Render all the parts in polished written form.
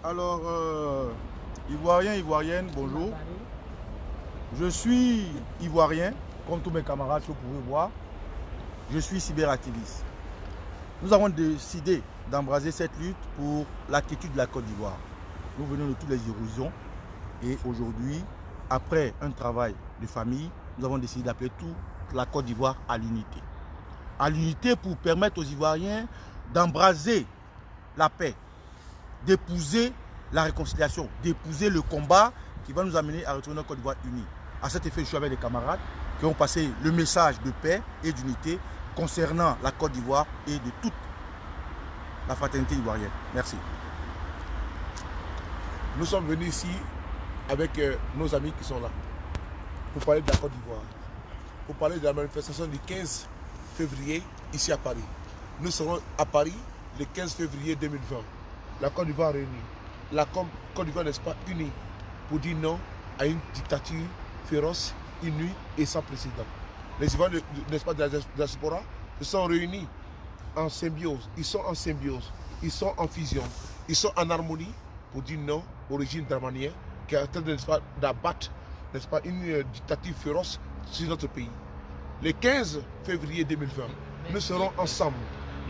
Alors, Ivoiriens, Ivoiriennes, bonjour. Je suis Ivoirien, comme tous mes camarades que vous pouvez voir. Je suis cyberactiviste. Nous avons décidé d'embraser cette lutte pour la quiétude de la Côte d'Ivoire. Nous venons de toutes les horizons et aujourd'hui, après un travail de famille, nous avons décidé d'appeler toute la Côte d'Ivoire à l'unité. À l'unité pour permettre aux Ivoiriens d'embraser la paix, d'épouser la réconciliation, d'épouser le combat qui va nous amener à retourner en Côte d'Ivoire unie. À cet effet, je suis avec des camarades qui ont passé le message de paix et d'unité concernant la Côte d'Ivoire et de toute la fraternité ivoirienne. Merci. Nous sommes venus ici avec nos amis qui sont là pour parler de la Côte d'Ivoire, pour parler de la manifestation du 15 février ici à Paris. Nous serons à Paris le 15 février 2020. La Côte d'Ivoire réunie. La Côte d'Ivoire n'est pas unie pour dire non à une dictature féroce, inouïe et sans précédent. Les Ivoiriens, n'est-ce pas, de la diaspora, se sont réunis en symbiose. Ils sont en symbiose, ils sont en fusion, ils sont en harmonie pour dire non au régime dramanien qui est en train d'abattre, n'est-ce pas, une dictature féroce sur notre pays. Le 15 février 2020, nous serons ensemble,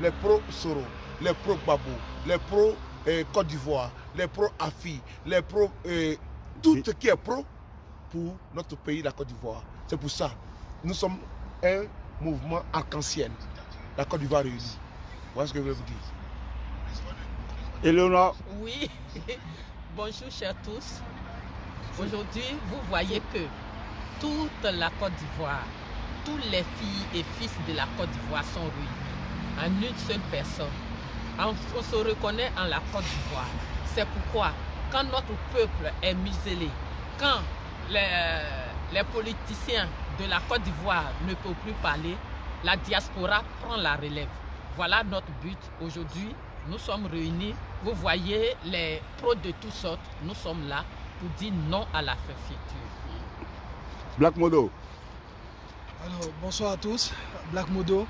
les pro-Soro, les pro-Gbagbo, les pro-Côte d'Ivoire, les pro-Afi, les tout ce qui est pro pour notre pays, la Côte d'Ivoire. C'est pour ça, nous sommes un mouvement arc-en-ciel, la Côte d'Ivoire réunie. Voilà ce que je veux vous dire. Eleonore. Oui, bonjour chers tous. Aujourd'hui, vous voyez que toute la Côte d'Ivoire, tous les filles et fils de la Côte d'Ivoire sont réunis en une seule personne. On se reconnaît en la Côte d'Ivoire. C'est pourquoi, quand notre peuple est muselé, quand les politiciens de la Côte d'Ivoire ne peuvent plus parler, la diaspora prend la relève. Voilà notre but aujourd'hui. Nous sommes réunis. Vous voyez les pros de toutes sortes. Nous sommes là pour dire non à la fermeture. Black Modo. Alors, bonsoir à tous. Black Modo.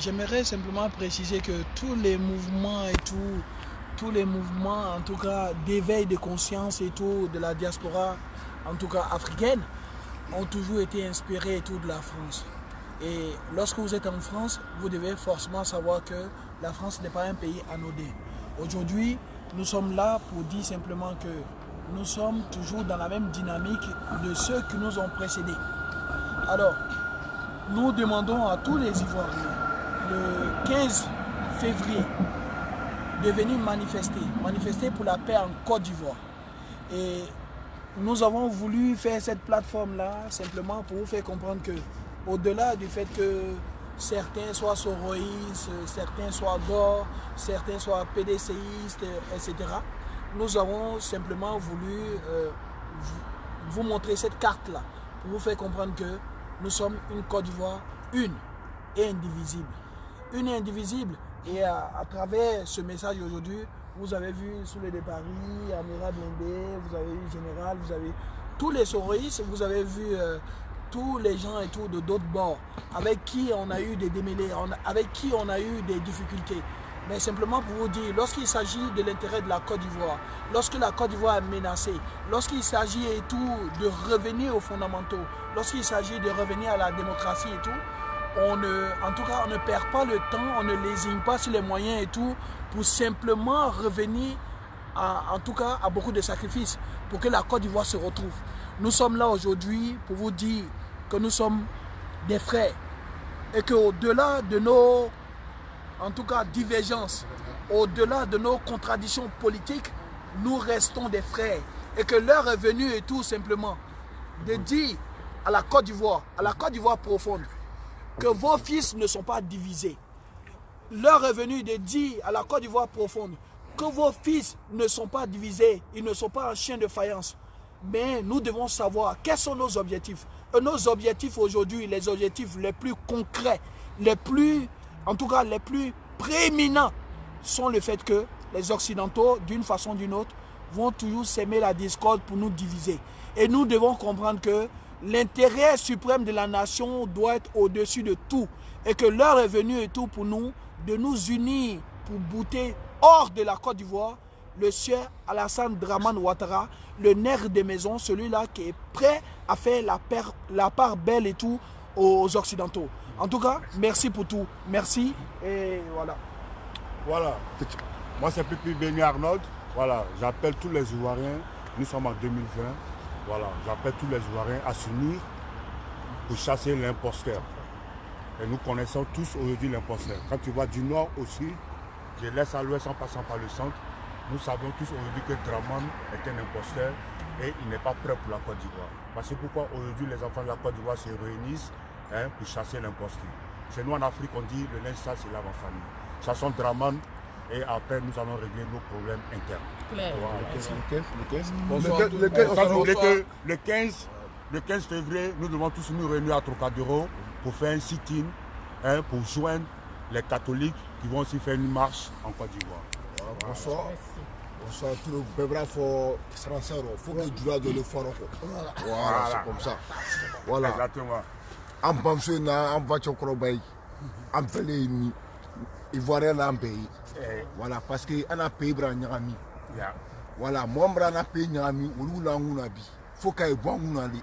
J'aimerais simplement préciser que tous les mouvements et tous les mouvements, en tout cas d'éveil de conscience et tout, de la diaspora, en tout cas africaine, ont toujours été inspirés et tout de la France. Et lorsque vous êtes en France, vous devez forcément savoir que la France n'est pas un pays anodin. Aujourd'hui, nous sommes là pour dire simplement que nous sommes toujours dans la même dynamique de ceux qui nous ont précédés. Alors, nous demandons à tous les Ivoiriens, le 15 février, de venir manifester pour la paix en Côte d'Ivoire. Et nous avons voulu faire cette plateforme-là simplement pour vous faire comprendre que, au-delà du fait que certains soient soroïstes, certains soient gore, certains soient PDCistes, etc., nous avons simplement voulu vous montrer cette carte-là pour vous faire comprendre que nous sommes une Côte d'Ivoire une et indivisible. Une et indivisible. Et à travers ce message aujourd'hui, vous avez vu Soulé de Paris, Amira Blindé, vous avez vu Général, vous avez tous les soroïstes, vous avez vu tous les gens et tout de d'autres bords avec qui on a eu des démêlés, avec qui on a eu des difficultés. Mais simplement pour vous dire, lorsqu'il s'agit de l'intérêt de la Côte d'Ivoire, lorsque la Côte d'Ivoire est menacée, lorsqu'il s'agit et tout de revenir aux fondamentaux, lorsqu'il s'agit de revenir à la démocratie et tout, on ne perd pas le temps, on ne lésigne pas sur les moyens et tout pour simplement revenir en tout cas à beaucoup de sacrifices pour que la Côte d'Ivoire se retrouve. Nous sommes là aujourd'hui pour vous dire que nous sommes des frères et qu'au-delà de nos, en tout cas, divergences, au-delà de nos contradictions politiques, nous restons des frères et que l'heure est venue et tout simplement de dire à la Côte d'Ivoire profonde, que vos fils ne sont pas divisés. L'heure est venue de dire à la Côte d'Ivoire profonde que vos fils ne sont pas divisés, ils ne sont pas en chien de faïence. Mais nous devons savoir quels sont nos objectifs. Et nos objectifs aujourd'hui, les objectifs les plus concrets, les plus prééminents, sont le fait que les Occidentaux, d'une façon ou d'une autre, vont toujours s'aimer la discorde pour nous diviser. Et nous devons comprendre que l'intérêt suprême de la nation doit être au-dessus de tout. Et que l'heure est venue et tout pour nous de nous unir pour bouter hors de la Côte d'Ivoire le sieur Alassane Dramane Ouattara, le nerf des maisons, celui-là qui est prêt à faire la part belle et tout aux Occidentaux. En tout cas, merci pour tout. Merci et voilà. Voilà. Moi, c'est Pipi Béni Arnaud. Voilà, j'appelle tous les Ivoiriens. Nous sommes en 2020. Voilà, j'appelle tous les Ivoiriens à s'unir pour chasser l'imposteur. Et nous connaissons tous aujourd'hui l'imposteur. Quand tu vas du nord au sud, de l'est à l'ouest en passant par le centre, nous savons tous aujourd'hui que Dramane est un imposteur et il n'est pas prêt pour la Côte d'Ivoire. C'est pourquoi aujourd'hui les enfants de la Côte d'Ivoire se réunissent pour chasser l'imposteur. Chez nous en Afrique, on dit le linge sale, c'est lave en famille. Chassons Dramane et après nous allons régler nos problèmes internes. Claire. Le 15 février, nous devons tous nous réunir à Trocadéro pour faire un sit-in, pour joindre les catholiques qui vont aussi faire une marche en Côte d'Ivoire. Bonsoir. Bonsoir, tout le peuple, il faut que tu dois le faire. Voilà, c'est comme ça. Voilà. Exactement. En pensant en voiture, en fait les Ivoiriens dans un pays. Voilà, parce qu'on a un pays Nyami. Voilà, moi, on a un pays Nyami, où l'on a dit. Il faut qu'il y ait bon. Il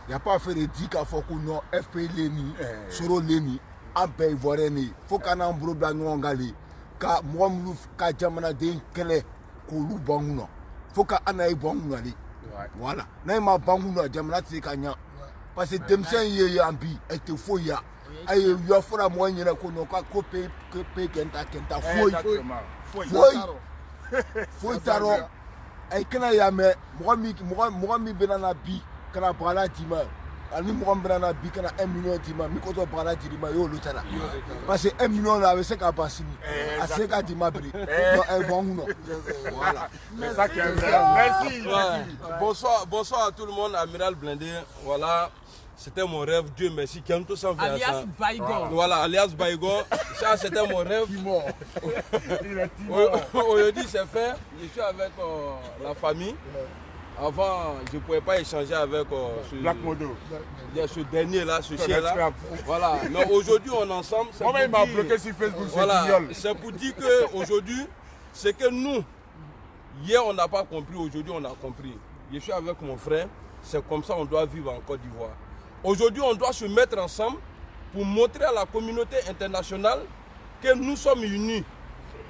n'y a pas à faire des dix qu'il faut qu'on ait FP Léni, Soro Léni, un pays Ivoirien. Il faut qu'on ait un problème dans le Ngali. Car moi, je suis un peu kele kolu banguna foka anayi banguna li voilà na ma banguna jamana tsikanya parce que demsen ye ambi ete foya aye yo fora mo nyina ko no ka ko pe kenta foi taro ay kana ya me mo mi benana bi kana bala tima ani mo benana bi kana 1 million tima mi ko to bala tima yo lo tala parce que 1 million là c'est ka pasini à 50 tima bri bon voilà c'est ça qui est vrai. Merci. Bonsoir à tout le monde. Amiral Blindé, voilà. C'était mon rêve, Dieu merci. Alias Baïgon. Voilà, alias Baïgon. Ça, c'était mon rêve. Aujourd'hui, c'est fait. Je suis avec la famille. Avant, je ne pouvais pas échanger avec Black Modo. Ce dernier-là, ce chien-là. Voilà. Mais aujourd'hui, on est ensemble. Moi, il m'a bloqué sur Facebook. Voilà. C'est pour dire qu'aujourd'hui, c'est que nous, hier, on n'a pas compris. Aujourd'hui, on a compris. Je suis avec mon frère. C'est comme ça qu'on doit vivre en Côte d'Ivoire. Aujourd'hui, on doit se mettre ensemble pour montrer à la communauté internationale que nous sommes unis.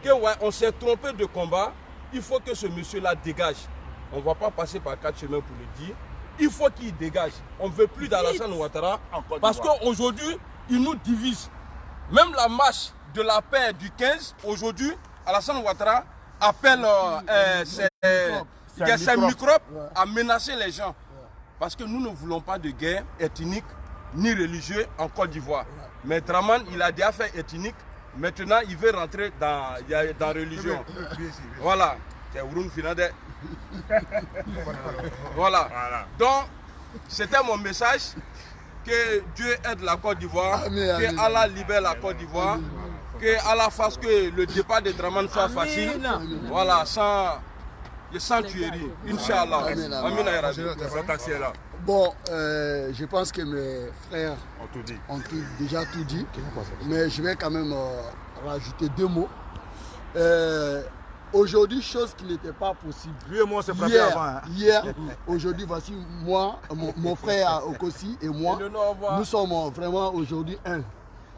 Que ouais, on s'est trompé de combat. Il faut que ce monsieur-là dégage. On ne va pas passer par 4 chemins pour le dire. Il faut qu'il dégage. On ne veut plus d'Alassane Ouattara. Parce qu'aujourd'hui, il nous divise. Même la marche de la paix du 15, aujourd'hui, Alassane Ouattara appelle ces microbes à menacer les gens. Parce que nous ne voulons pas de guerre ethnique ni religieuse en Côte d'Ivoire. Mais Dramane, il a déjà fait ethnique. Maintenant, il veut rentrer dans religion. Voilà. C'est Ouroun Finade. Voilà. Donc, c'était mon message. Que Dieu aide la Côte d'Ivoire. Que Allah libère la Côte d'Ivoire. Que Allah fasse que le départ de Dramane soit facile. Voilà, sans tuerie. Inch'Allah. Bon, je pense que mes frères ont déjà tout dit. Mais je vais quand même rajouter 2 mots. Aujourd'hui, chose qui n'était pas possible. Lui et moi, c'est frappé avant. Hier, aujourd'hui, voici moi, mon frère Okosi et moi. Nous sommes vraiment aujourd'hui un.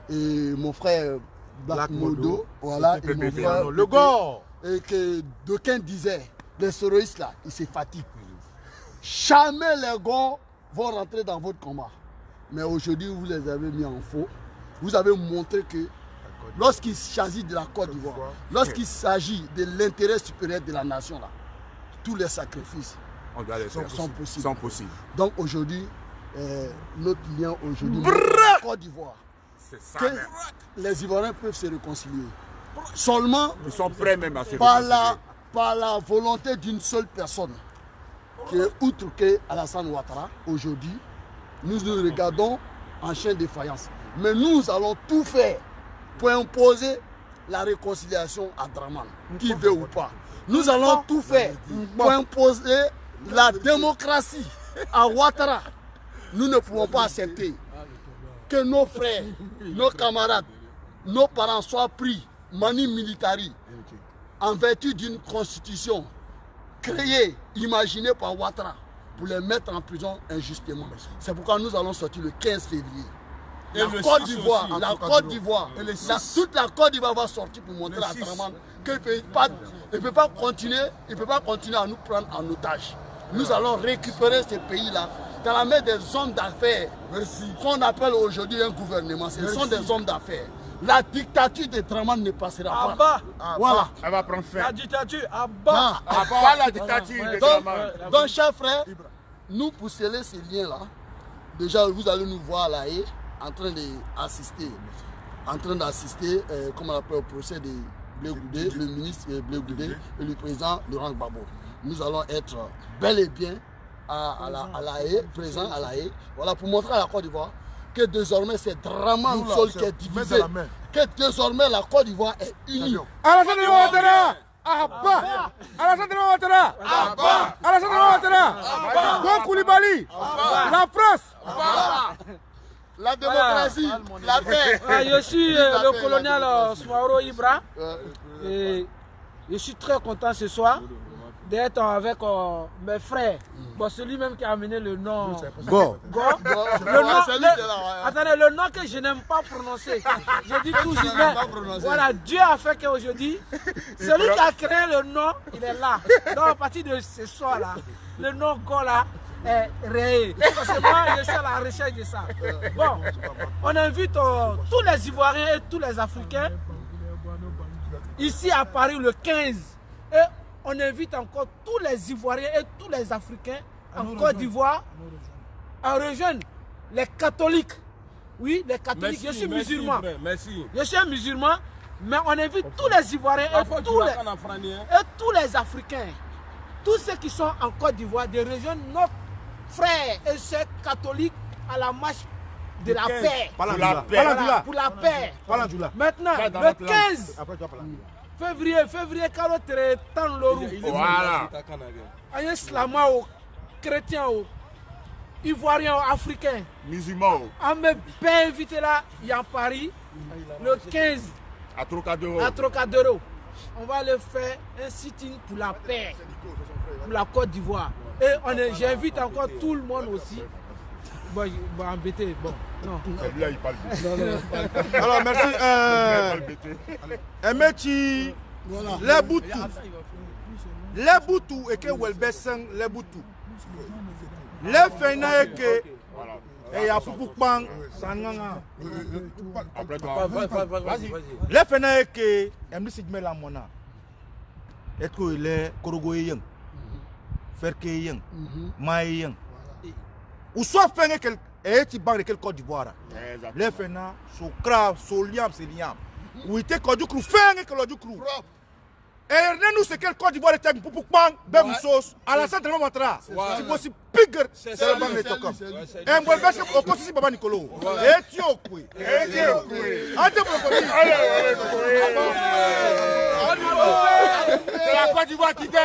Et mon frère Black Modo, voilà, et mon frère le Gore. Et que d'aucuns disaient, les terroristes là, ils se fatiguent. Jamais les Gore vont rentrer dans votre combat. Mais aujourd'hui, vous les avez mis en faux. Vous avez montré que lorsqu'il s'agit de la Côte d'Ivoire, lorsqu'il s'agit de l'intérêt supérieur de la nation, là, tous les sacrifices sont possibles. Donc aujourd'hui, notre lien aujourd'hui, la Côte d'Ivoire, que les Ivoiriens peuvent se réconcilier. Seulement, ils sont prêts même à se par la volonté d'une seule personne, qui est outre que Alassane Ouattara. Aujourd'hui, nous nous regardons en chien de faïence. Mais nous allons tout faire pour imposer la réconciliation à Dramane, qui veut ou pas. Nous allons tout faire pour imposer la démocratie à Ouattara. Nous ne pouvons pas accepter que nos frères, nos camarades, nos parents soient pris mani militari en vertu d'une constitution créée, imaginée par Ouattara, pour les mettre en prison injustement. C'est pourquoi nous allons sortir le 15 février. Et La le Côte 6 d'Ivoire, aussi. la Côte d'Ivoire, Et le 6. toute la Côte d'Ivoire va sortir pour montrer à Draman qu'il ne peut pas continuer à nous prendre en otage. Nous allons récupérer ce pays-là dans la main des hommes d'affaires qu'on appelle aujourd'hui un gouvernement. Ce sont des hommes d'affaires. La dictature de Draman ne passera pas. Voilà. Elle va prendre fin. La dictature à bas. Pas la dictature de Draman. Donc, chers frères, nous pour sceller ces liens-là, déjà vous allez nous voir à La Haye en train d'assister, comme on appelle, au procès de Blé Goudé, le ministre Blé Goudé et le président Laurent Gbagbo. Nous allons être bel et bien à La Haye, présents à La Haye, voilà, pour montrer à la Côte d'Ivoire que désormais c'est Draman seul qui est divisé, que désormais la Côte d'Ivoire est unie. Alassane Ouattara, Abba. Alassane Ouattara, Abba. Alassane Ouattara, Bon Koulibaly, la France. La démocratie, la paix. Je suis le colonel Soumaoro Ibra et je suis très content ce soir d'être avec mes frères. Bon, celui même qui a amené le nom Go. Attendez, le nom que je n'aime pas prononcer. Je dis toujours, mais voilà, Dieu a fait qu'aujourd'hui, celui qui a créé le nom, il est là. Donc à partir de ce soir-là, le nom Go là est réel. Parce que moi, je suis à la recherche de ça. Bon, on invite tous les Ivoiriens et tous les Africains ici à Paris le 15. Et on invite encore tous les Ivoiriens et tous les Africains en Côte d'Ivoire à rejoindre les catholiques. Oui, les catholiques. Merci, je suis merci, musulman. frère, merci. Je suis un musulman, mais on invite tous les Ivoiriens et tous les Africains, tous ceux qui sont en Côte d'Ivoire, de rejoindre notre frères et sœurs catholiques à la marche de la paix. Pour la paix. Voilà, pour la paix. Maintenant, le 15 février, quand tan lorou. Voilà. Ayen slama o, chrétien o, ivoirien o, africain. Musulman. On me bien invité là, il y a Paris, le 15 À Trocadéro. à Trocadéro. On va le faire un sitting pour la paix, pour la Côte d'Ivoire. Et j'invite encore tout le monde aussi. Bon, embêté, bon, non. Celui-là, il parle de Alors, merci. Emechi, les Boutou. Les Boutou et que Welbesen, les Boutou. Les Fena et que. Et il y a Poupoukpan, Sananga. Les Fena et que. Emli Sigme la Mona. Et que les Korogoyen. Ferkeyen. Mayen. Ou soit fait que et tu banques de quel Côte d'Ivoire. Les Fena, Sokra, Soliam, c'est liam. Ou était Côte d'Ivoire, fait que l'autre crou. Et nous, c'est quel Côte d'Ivoire est un Poupoukpan, Bemousos, à la centre de Matra. C'est possible, bigger, c'est le banque de Tokam. Et moi, je suis au conseil Baba Nicolo. Et tu es au coué. Et tu es au coué. C'est la Côte d'Ivoire qui gagne.